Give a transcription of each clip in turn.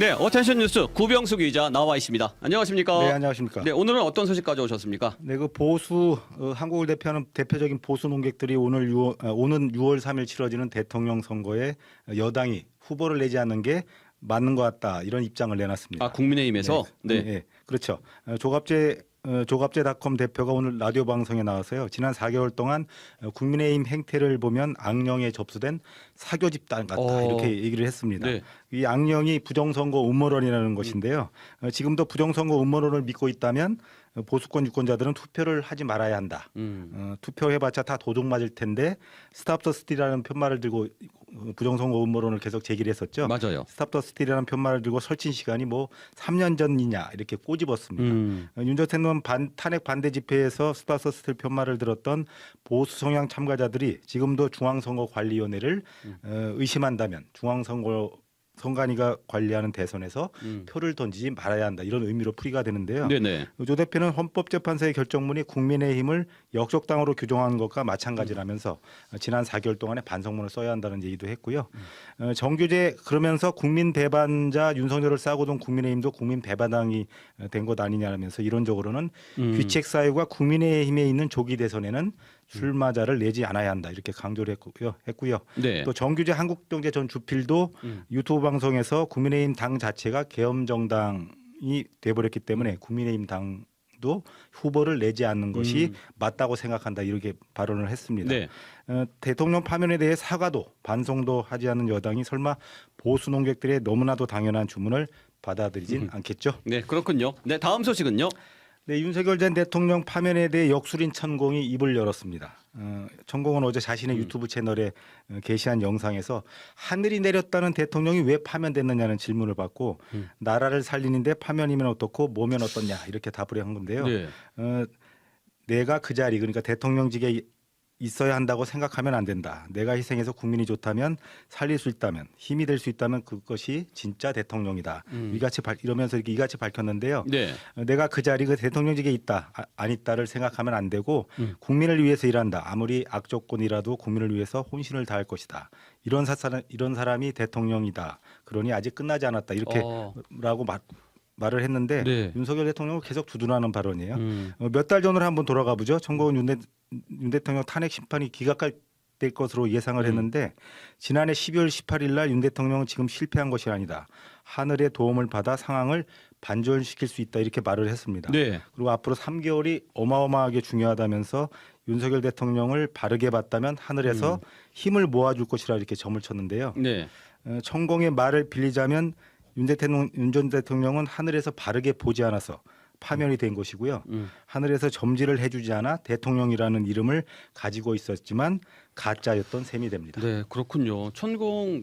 네, 어텐션 뉴스 구병수 기자 나와 있습니다. 안녕하십니까? 네, 안녕하십니까? 네, 오늘은 어떤 소식 가져오셨습니까? 네, 그 보수 한국을 대표하는 대표적인 보수 논객들이 오는 6월 3일 치러지는 대통령 선거에 여당이 후보를 내지 않는 게 맞는 것 같다 이런 입장을 내놨습니다. 아, 국민의힘에서 네, 네, 그렇죠. 조갑제닷컴 대표가 오늘 라디오 방송에 나와서요. 지난 4개월 동안 국민의힘 행태를 보면 악령에 접수된 사교 집단 같다 이렇게 얘기를 했습니다. 네. 이 악령이 부정선거 음모론이라는 것인데요. 지금도 부정선거 음모론을 믿고 있다면 보수권 유권자들은 투표를 하지 말아야 한다. 투표해봤자 다 도둑 맞을 텐데 스탑 더 스틸이라는 편말을 들고 부정선거 음모론을 계속 제기를 했었죠. 맞아요. 스탑 더 스틸이라는 편말을 들고 설친 시간이 뭐 3년 전이냐 이렇게 꼬집었습니다. 윤 대통령 탄핵 반대 집회에서 스탑 더 스틸 편말을 들었던 보수 성향 참가자들이 지금도 중앙선거관리위원회를 의심한다면 선관위가 관리하는 대선에서 표를 던지지 말아야 한다 이런 의미로 풀이가 되는데요. 네네. 조 대표는 헌법재판소의 결정문이 국민의힘을 역적당으로 규정한 것과 마찬가지라면서 지난 4개월 동안에 반성문을 써야 한다는 얘기도 했고요. 정규제 그러면서 국민 배반자 윤석열을 싸고던 국민의힘도 국민 배반당이 된 것 아니냐면서 이론적으로는 귀책 사유가 국민의힘에 있는 조기 대선에는 출마자를 내지 않아야 한다 이렇게 강조를 했고요. 네. 또 정규제 한국경제 전 주필도 유튜브 방송에서 국민의힘 당 자체가 계엄정당이 돼버렸기 때문에 국민의힘 당도 후보를 내지 않는 것이 맞다고 생각한다 이렇게 발언을 했습니다. 네. 대통령 파면에 대해 사과도 반성도 하지 않는 여당이 설마 보수 논객들의 너무나도 당연한 주문을 받아들이진 않겠죠? 네, 그렇군요. 네, 다음 소식은요. 네, 윤석열 전 대통령 파면에 대해 역술인 천공이 입을 열었습니다. 천공은 어제 자신의 유튜브 채널에 게시한 영상에서 하늘이 내렸다는 대통령이 왜 파면됐느냐는 질문을 받고 나라를 살리는데 파면이면 어떻고 뭐면 어떻냐 이렇게 답을 한 건데요. 네. 내가 그 자리 그러니까 대통령직에 있어야 한다고 생각하면 안 된다. 내가 희생해서 국민이 좋다면 살릴 수 있다면 힘이 될 수 있다면 그것이 진짜 대통령이다. 이러면서 이렇게 이같이 밝혔는데요. 네. 내가 그 자리 그 대통령직에 있다 안 있다를 생각하면 안 되고 국민을 위해서 일한다. 아무리 악조건이라도 국민을 위해서 혼신을 다할 것이다. 이런 사람이 대통령이다. 그러니 아직 끝나지 않았다. 이렇게라고 말을 했는데 네. 윤석열 대통령을 계속 두둔하는 발언이에요. 몇 달 전으로 한번 돌아가 보죠. 천공은 윤 대통령 탄핵 심판이 기각될 것으로 예상을 했는데 지난해 12월 18일 날 윤 대통령은 지금 실패한 것이 아니다. 하늘의 도움을 받아 상황을 반전시킬 수 있다 이렇게 말을 했습니다. 네. 그리고 앞으로 3개월이 어마어마하게 중요하다면서 윤석열 대통령을 바르게 봤다면 하늘에서 힘을 모아줄 것이라 이렇게 점을 쳤는데요. 네. 천공의 말을 빌리자면 윤 전 대통령은 하늘에서 바르게 보지 않아서 파면이 된 것이고요. 하늘에서 점지를 해주지 않아 대통령이라는 이름을 가지고 있었지만 가짜였던 셈이 됩니다. 네, 그렇군요. 천공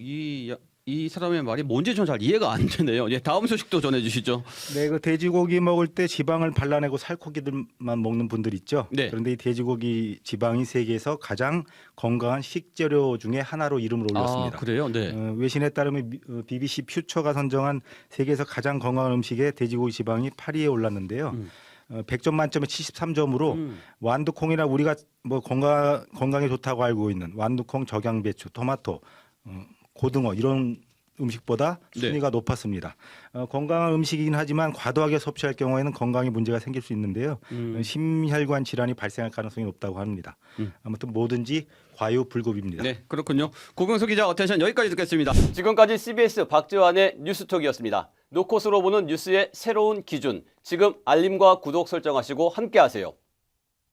이 사람의 말이 뭔지 전 잘 이해가 안 되네요. 예, 다음 소식도 전해주시죠. 네, 그 돼지고기 먹을 때 지방을 발라내고 살코기들만 먹는 분들 있죠. 네. 그런데 이 돼지고기 지방이 세계에서 가장 건강한 식재료 중에 하나로 이름을 올렸습니다. 아, 그래요? 네. 외신에 따르면 BBC 퓨처가 선정한 세계에서 가장 건강한 음식에 돼지고기 지방이 8위에 올랐는데요. 100점 만점에 73점으로 완두콩이나 우리가 뭐 건강에 좋다고 알고 있는 완두콩, 적양배추, 토마토, 고등어 이런 음식보다 순위가 높았습니다. 건강한 음식이긴 하지만 과도하게 섭취할 경우에는 건강에 문제가 생길 수 있는데요. 심혈관 질환이 발생할 가능성이 높다고 합니다. 아무튼 뭐든지 과유불급입니다. 네, 그렇군요. 고병수 기자 어텐션 여기까지 듣겠습니다. 지금까지 CBS 박지환의 뉴스톡이었습니다. 노컷으로 보는 뉴스의 새로운 기준. 지금 알림과 구독 설정하시고 함께하세요.